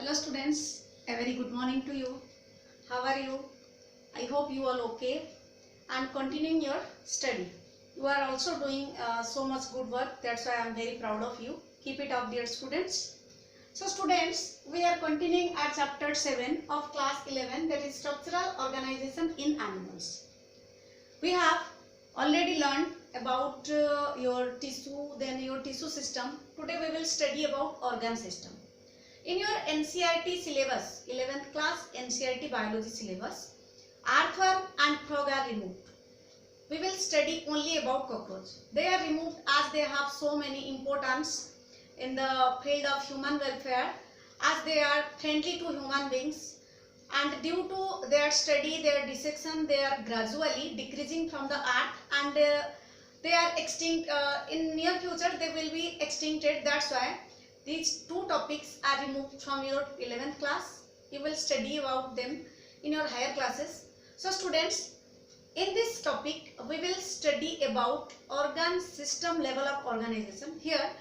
Hello students, a very good morning to you. How are you? I hope you all okay and continuing your study. You are also doing so much good work. That's why I am very proud of you. Keep it up, dear students. So students, we are continuing at chapter 7 of class 11, that is structural organization in animals. We have already learned about your tissue, then your tissue system. Today we will study about organ system. In your NCERT syllabus, 11th class NCERT biology syllabus, earthworm and frog are removed. We will study only about cockroach. They are removed as they have so many importance in the field of human welfare, as they are friendly to human beings, and due to their study, their dissection, they are gradually decreasing from the earth, and they are extinct. In near future they will be extincted. That's why these two topics are removed from your 11th class. You will study about them in your higher classes. So students, in this topic we will study about organ system level of organization. Here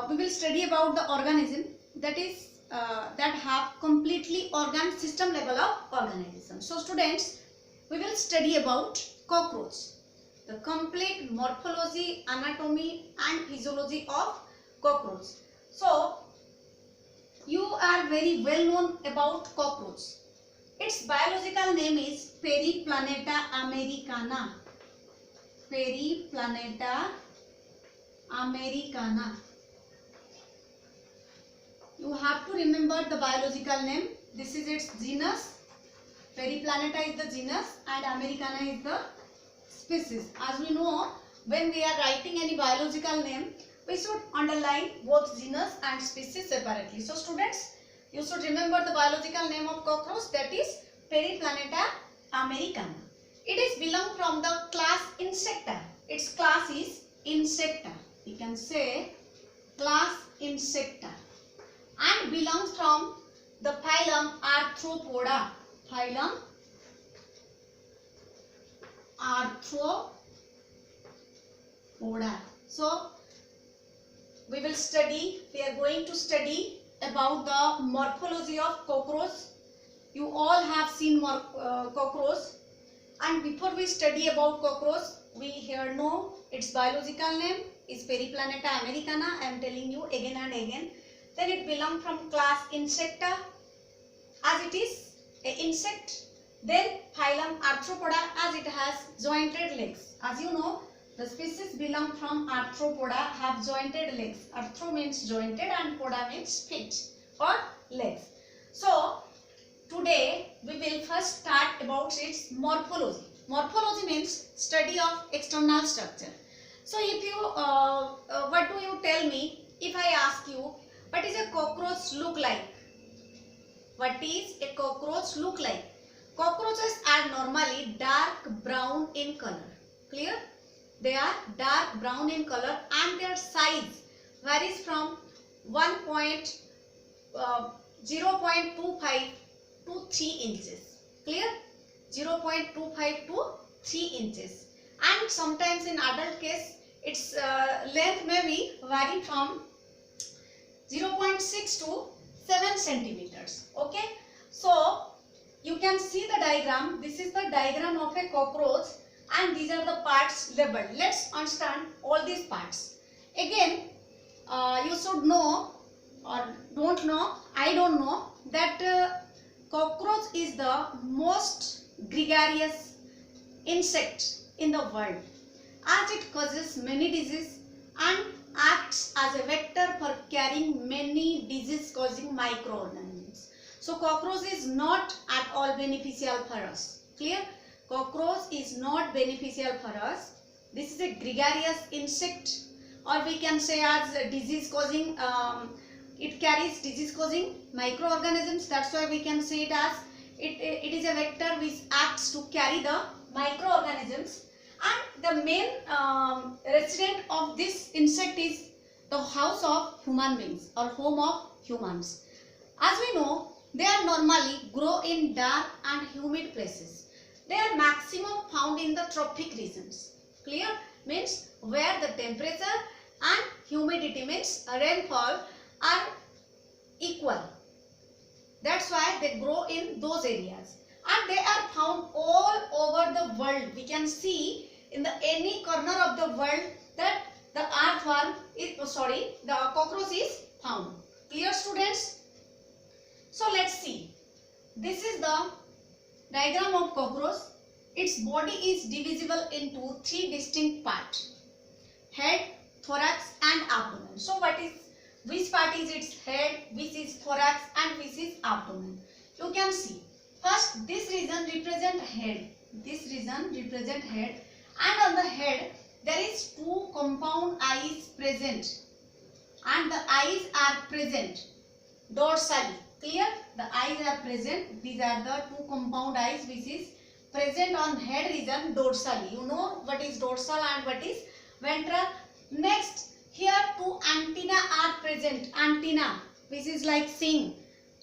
we will study about the organism that is that have completely organ system level of organization. So students, we will study about cockroach, the complete morphology, anatomy and physiology of cockroach. So you are very well known about cockroach. Its biological name is Periplaneta americana. Periplaneta americana. You have to remember the biological name. This is its genus. Periplaneta is the genus and Americana is the species. As we know, when we are writing any biological name, we should underline both genus and species separately. So students, you should remember the biological name of cockroach, that is Periplaneta americana. It is belong from the class Insecta. Its class is Insecta. You can say class Insecta, and belongs from the phylum Arthropoda. Phylum Arthropoda. So we are going to study about the morphology of cockroach. You all have seen cockroach, and before we study about cockroach, we here know its biological name is Periplaneta americana. I am telling you again and again. Then it belongs from class Insecta, as it is an insect. Then phylum Arthropoda, as it has jointed legs. As you know, the species belong from Arthropoda have jointed legs. Arthro means jointed and poda means feet or legs. So today we will first start about its morphology. Morphology means study of external structure. So if you what do you tell me if I ask you, what is a cockroach look like? What is a cockroach look like? Cockroaches are normally dark brown in color. Clear? They are dark brown in color, and their size varies from 0.25 to 3 inches. Clear? 0.25 to 3 inches. And sometimes in adult case, its length may be vary from 0.6 to 7 centimeters. Okay. So you can see the diagram. This is the diagram of a cockroach, and these are the parts labeled. Let's understand all these parts. Again, you should know or don't know, I don't know, that cockroach is the most gregarious insect in the world, as it causes many diseases and acts as a vector for carrying many disease causing microorganisms. So cockroach is not at all beneficial for us. Clear? Cockroach is not beneficial for us. This is a gregarious insect, or we can say as a disease causing, it carries disease causing microorganisms. That's why we can say it as it is a vector which acts to carry the microorganisms. And the main resident of this insect is the house of human beings or home of humans. As we know, they are normally grow in dark and humid places. They are maximum found in the tropic regions. Clear? Means where the temperature and humidity means rainfall are equal. they grow in those areas, and they are found all over the world. We can see in the any corner of the world that the earthworm is, the cockroach is found. Clear, students? So let's see. This is the diagram of cockroach. Its body is divisible into three distinct parts: head, thorax and abdomen. So which part is its head, which is thorax and which is abdomen? You can see. First, this region represent head. This region represent head, and on the head there is two compound eyes present, and the eyes are present dorsally. Clear? The eyes are present. These are the two compound eyes which is present on head region dorsally. You know what is dorsal and what is ventral. Next, here two antenna are present. Antenna, which is like sing,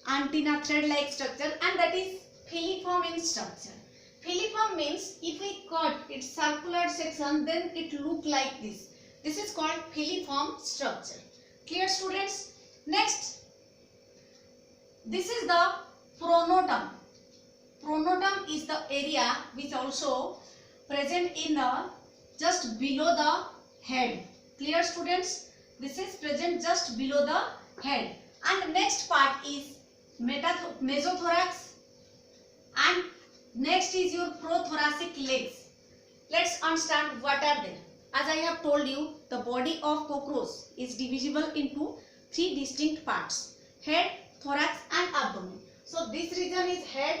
antenna thread like structure, and that is filiform in structure. Filiform means if we cut its circular section, then it look like this. This is called filiform structure. Clear, students? Next, this is the pronotum. Pronotum is the area which also present in the just below the head. Clear, students? This is present just below the head. And next part is mesothorax, and next is your prothoracic legs. Let's understand what are they. As I have told you, the body of cockroach is divisible into three distinct parts: head, thorax and abdomen. So this region is head,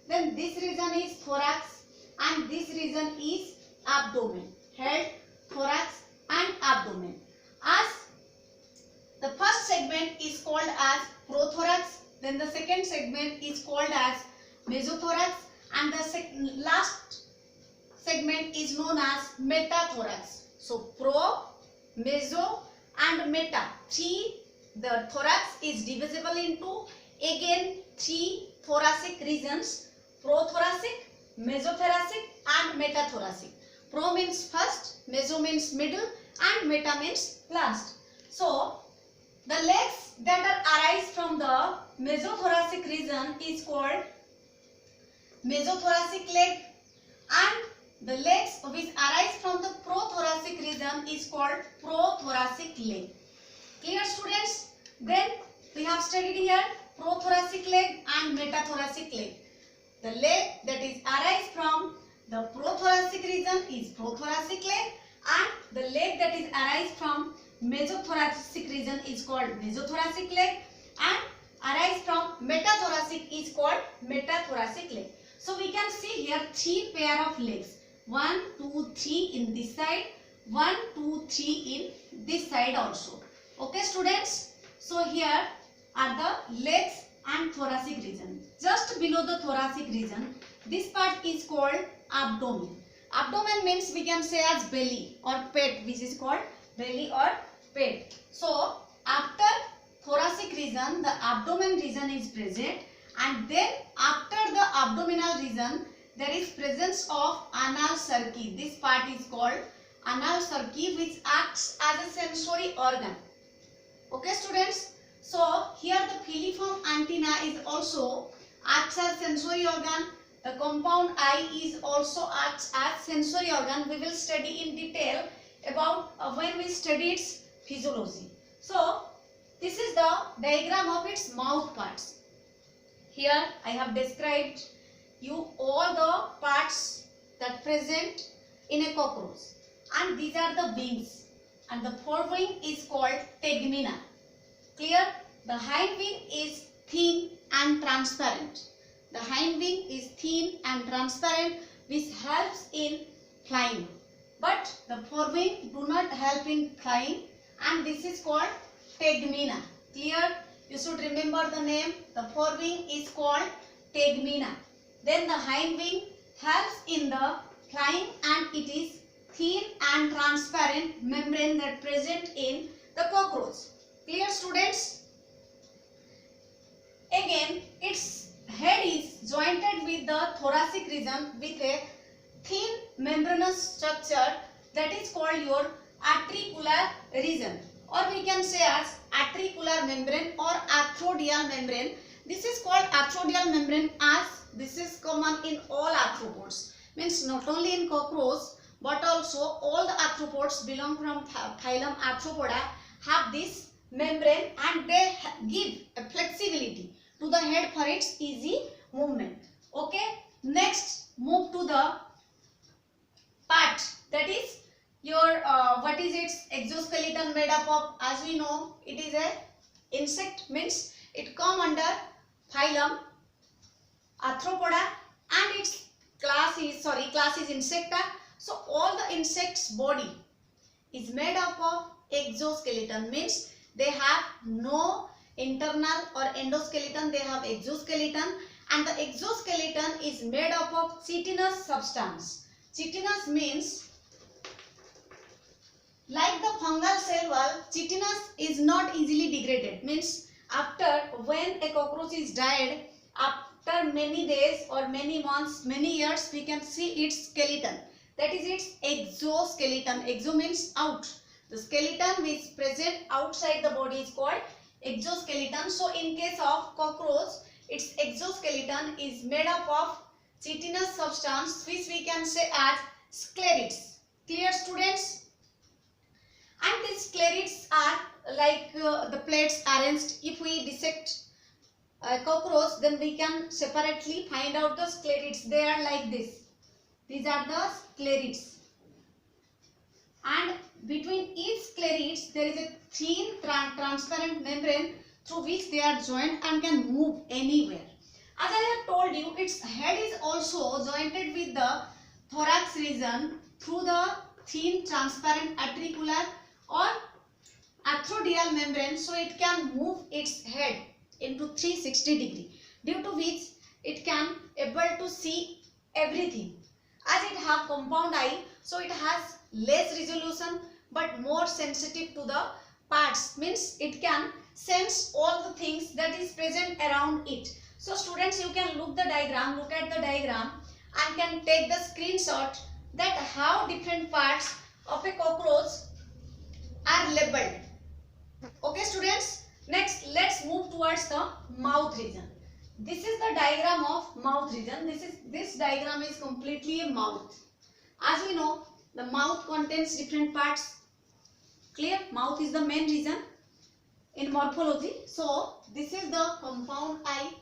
then this region is thorax, and this region is abdomen. Head, thorax and abdomen. As the first segment is called as prothorax, then the second segment is called as mesothorax, and the last segment is known as metathorax. So pro, meso and meta, the thorax is divisible into again three thoracic regions: prothoracic, mesothoracic and metathoracic. Pro means first, meso means middle and meta means last. So the legs that are arise from the mesothoracic region is called mesothoracic leg, and the legs which arise from the prothoracic region is called prothoracic leg. Clear, students? Then we have studied here prothoracic leg and metathoracic leg. The leg that is arise from the prothoracic region is prothoracic leg, and the leg that is arise from mesothoracic region is called mesothoracic leg, and arise from metathoracic is called metathoracic leg. So we can see here three pair of legs: 1, 2, 3 in this side, 1, 2, 3 in this side also. Okay, students? So here are the legs and thoracic region. Just below the thoracic region, this part is called abdomen. Abdomen means we can say as belly or pet, which is called belly or pet. So after thoracic region, the abdomen region is present, and then after the abdominal region, there is presence of anal cerci. This part is called anal cerci, which acts as a sensory organ. Okay, students? So here the filiform antenna is also acts as sensory organ. The compound eye is also acts as sensory organ. We will study in detail about when we study its physiology. So this is the diagram of its mouth parts. Here I have described you all the parts that present in a cockroach, and these are the wings, and the forewing is called tegmina. Clear? The hind wing is thin and transparent. The hind wing is thin and transparent, which helps in flying. But the forewing do not help in flying, and this is called tegmina. Clear? You should remember the name. The forewing is called tegmina. Then the hind wing helps in the flying, and it is thin and transparent membrane that present in the cockroach. Clear, students? Again, its head is jointed with the thoracic region with a thin membranous structure that is called your atricular region, or we can say as atricular membrane or arthrodial membrane. This is called arthroidal membrane, as this is common in all arthropods. Means not only in cockroach but also all the arthropods belong from phylum Arthropoda have this membrane, and they give a flexibility to the head for its easy movement. Okay, next move to the part, that is your what is its exoskeleton made up of. As we know, it is a insect, means it come under phylum Arthropoda, and its class is Insecta. So all the insects body is made up of exoskeleton, means they have no internal or endoskeleton, they have exoskeleton, and the exoskeleton is made up of chitinous substance. Chitinous means, like the fungal cell wall, chitinous is not easily degraded, means after when a cockroach is died, after many days or many months, many years, we can see its skeleton, that is its exoskeleton. Exo means out. The skeleton which is present outside the body is called exoskeleton. So in case of cockroach, its exoskeleton is made up of chitinous substance, which we can say as sclerids. Clear, students? And these sclerids are like the plates arranged. If we dissect a cockroach, then we can separately find out the sclerids. They are like this. These are the sclerids. And between each sclerids, there is a thin transparent membrane through which they are joined and can move anywhere. As I have told you, its head is also jointed with the thorax region through the thin transparent atricular or arthroidal membrane, so it can move its head into 360 degree, due to which it can able to see everything. As it have compound eye, so it has less resolution but more sensitive to the parts, means it can sense all the things that is present around it. So students, you can look at the diagram and can take the screenshot that how different parts of a cockroach are labeled. Okay students, next let's move towards the mouth region. This is the diagram of mouth region. This diagram is completely a mouth. As we know, the mouth contains different parts. Clear? Mouth is the main region in morphology. So this is the compound eye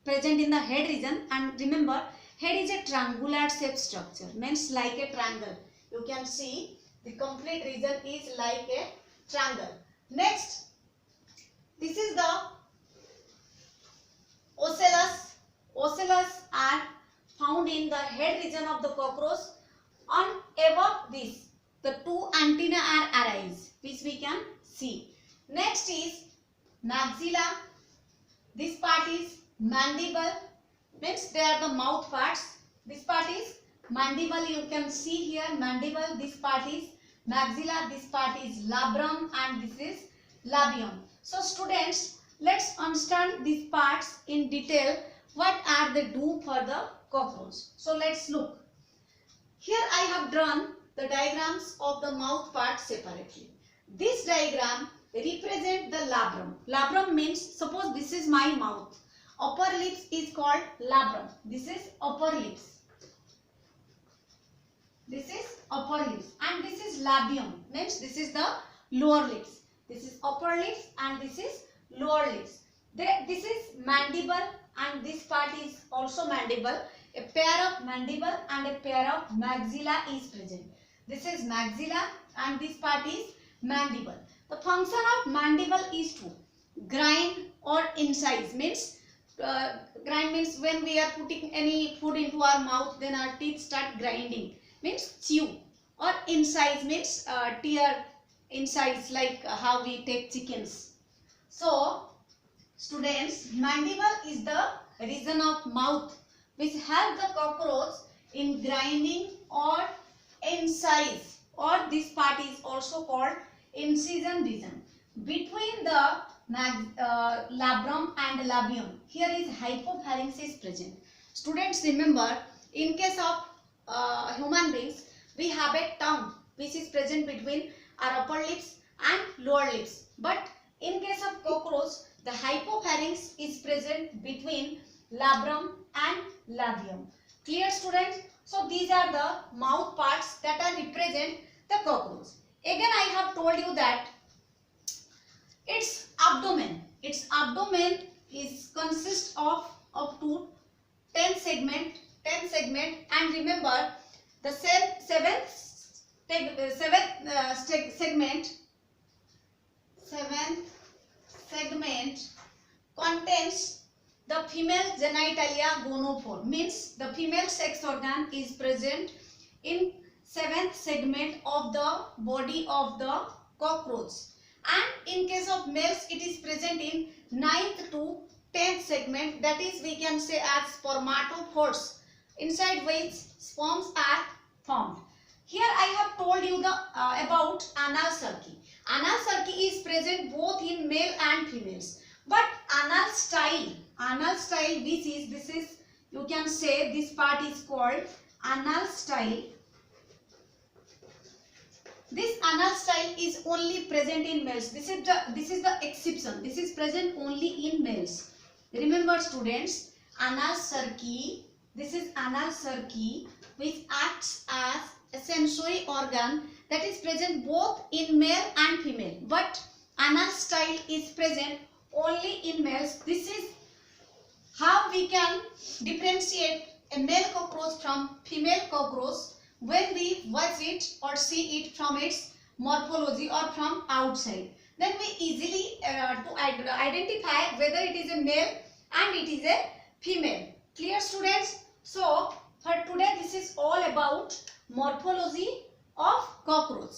present in the head region, and remember, head is a triangular shaped structure, means like a triangle. You can see the complete region is like a triangle. Next, this is the ocellus. Ocellus are found in the head region of the cockroach. On above this, the two antennae are arise, which we can see. Next is maxilla. This part is mandible, means they are the mouth parts. This part is mandible, you can see here mandible. This part is maxilla, this part is labrum, and this is labium. So students, let's understand these parts in detail. What are they do for the cockroach? So let's look. Here I have drawn the diagrams of the mouth part separately. This diagram represent the labrum. Labrum means, suppose this is my mouth. Upper lips is called labrum. This is upper lips. This is upper lips, and this is labium, means this is the lower lips. This is upper lips and this is lower lips. This is mandible, and this part is also mandible. A pair of mandible and a pair of maxilla is present. This is maxilla and this part is mandible. The function of mandible is to grind or incise, means grind means when we are putting any food into our mouth, then our teeth start grinding, means chew. Or incise means tear, incise, like how we take chickens. So students, mandible is the region of mouth which help the cockroach in grinding or incise, or this part is also called incision region. Between the labrum and labium, here is hypopharynx is present. Students, remember, in case of human beings, we have a tongue which is present between our upper lips and lower lips. But in case of cockroach, the hypopharynx pharynx is present between labrum and labium. Clear, students? So these are the mouth parts that are represent the cockroach. Again, I have told you that its abdomen is consists of up to 10 segment, and remember the seventh segment contains the female genitalia gonophore, means the female sex organ is present in 7th segment of the body of the cockroach, and in case of males it is present in 9th to 10th segment, that is we can say as spermatophores, inside which sperms are formed. Here I have told you the about anal cerci. Anal cerci is present both in male and females, but anal style this is you can say this part is called anal style. This anal style is only present in males. This is the exception. This is present only in males. Remember, students, anal cerci. This is anal cerci, which acts as a sensory organ that is present both in male and female. But anal style is present only in males. This is how we can differentiate a male cockroach from female cockroach when we watch it or see it from its morphology or from outside. Then we easily to identify whether it is a male and it is a female. Clear, students? So for today this is all about morphology of cockroach.